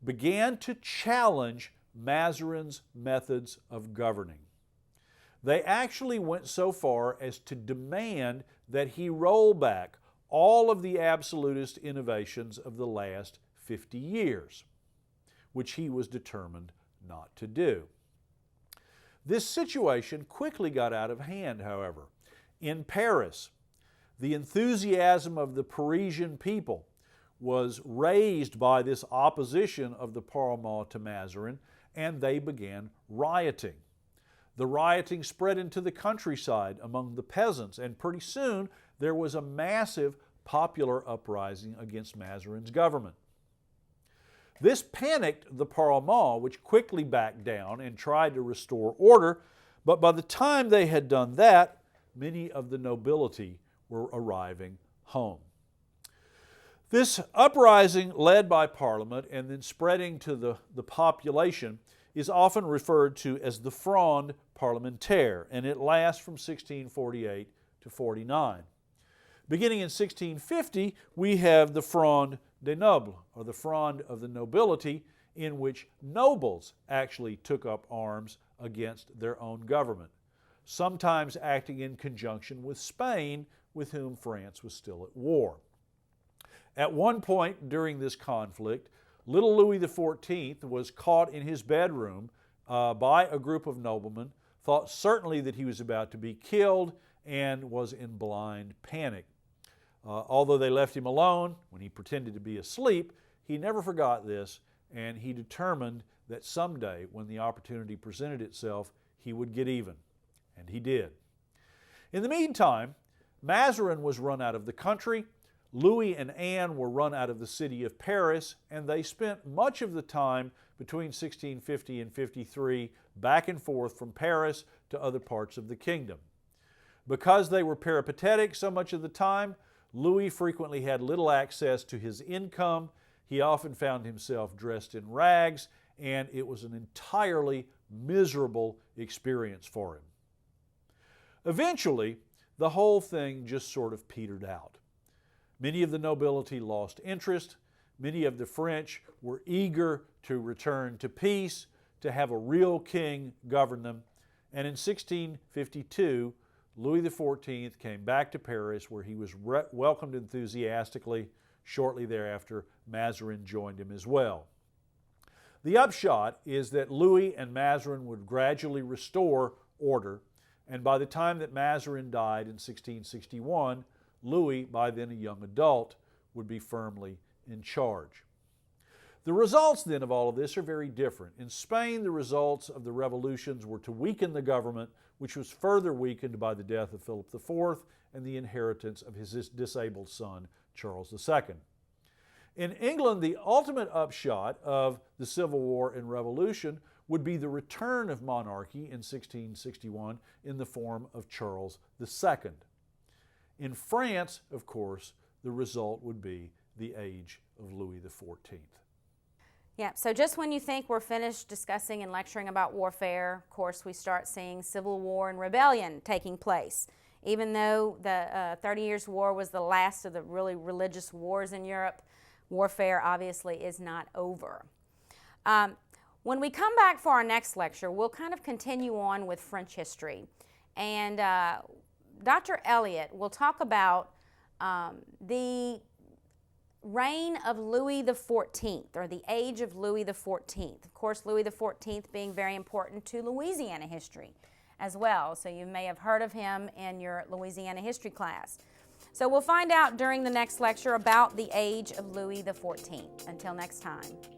Speaker 2: began to challenge Mazarin's methods of governing. They actually went so far as to demand that he roll back all of the absolutist innovations of the last 50 years, which he was determined not to do. This situation quickly got out of hand, however. In Paris, the enthusiasm of the Parisian people was raised by this opposition of the Parlement to Mazarin, and they began rioting. The rioting spread into the countryside among the peasants, and pretty soon there was a massive popular uprising against Mazarin's government. This panicked the Parlement, which quickly backed down and tried to restore order, but by the time they had done that, many of the nobility were arriving home. This uprising, led by Parliament and then spreading to the population, is often referred to as the Fronde parlementaire, and it lasts from 1648 to 49. Beginning in 1650, we have the Fronde des Nobles, or the Fronde of the nobility, in which nobles actually took up arms against their own government, sometimes acting in conjunction with Spain, with whom France was still at war. At one point during this conflict, little Louis XIV was caught in his bedroom by a group of noblemen, thought certainly that he was about to be killed, and was in blind panic. Although they left him alone when he pretended to be asleep, he never forgot this, and he determined that someday, when the opportunity presented itself, he would get even. And he did. In the meantime, Mazarin was run out of the country, Louis and Anne were run out of the city of Paris, and they spent much of the time between 1650 and 53 back and forth from Paris to other parts of the kingdom. Because they were peripatetic so much of the time, Louis frequently had little access to his income. He often found himself dressed in rags, and it was an entirely miserable experience for him. Eventually, the whole thing just sort of petered out. Many of the nobility lost interest. Many of the French were eager to return to peace, to have a real king govern them. And in 1652, Louis XIV came back to Paris, where he was welcomed enthusiastically. Shortly thereafter, Mazarin joined him as well. The upshot is that Louis and Mazarin would gradually restore order, and by the time that Mazarin died in 1661, Louis, by then a young adult, would be firmly in charge. The results then of all of this are very different. In Spain, the results of the revolutions were to weaken the government, which was further weakened by the death of Philip IV and the inheritance of his disabled son, Charles II. In England, the ultimate upshot of the Civil War and Revolution would be the return of monarchy in 1661 in the form of Charles II. In France, of course, the result would be the age of Louis XIV.
Speaker 1: Yeah, so just when you think we're finished discussing and lecturing about warfare, of course, we start seeing civil war and rebellion taking place. Even though the 30 Years' War was the last of the really religious wars in Europe, warfare obviously is not over. When we come back for our next lecture, we'll kind of continue on with French history. And Dr. Elliott will talk about the reign of Louis XIV, or the age of Louis XIV. Of course, Louis XIV being very important to Louisiana history as well. So you may have heard of him in your Louisiana history class. So we'll find out during the next lecture about the age of Louis XIV. Until next time.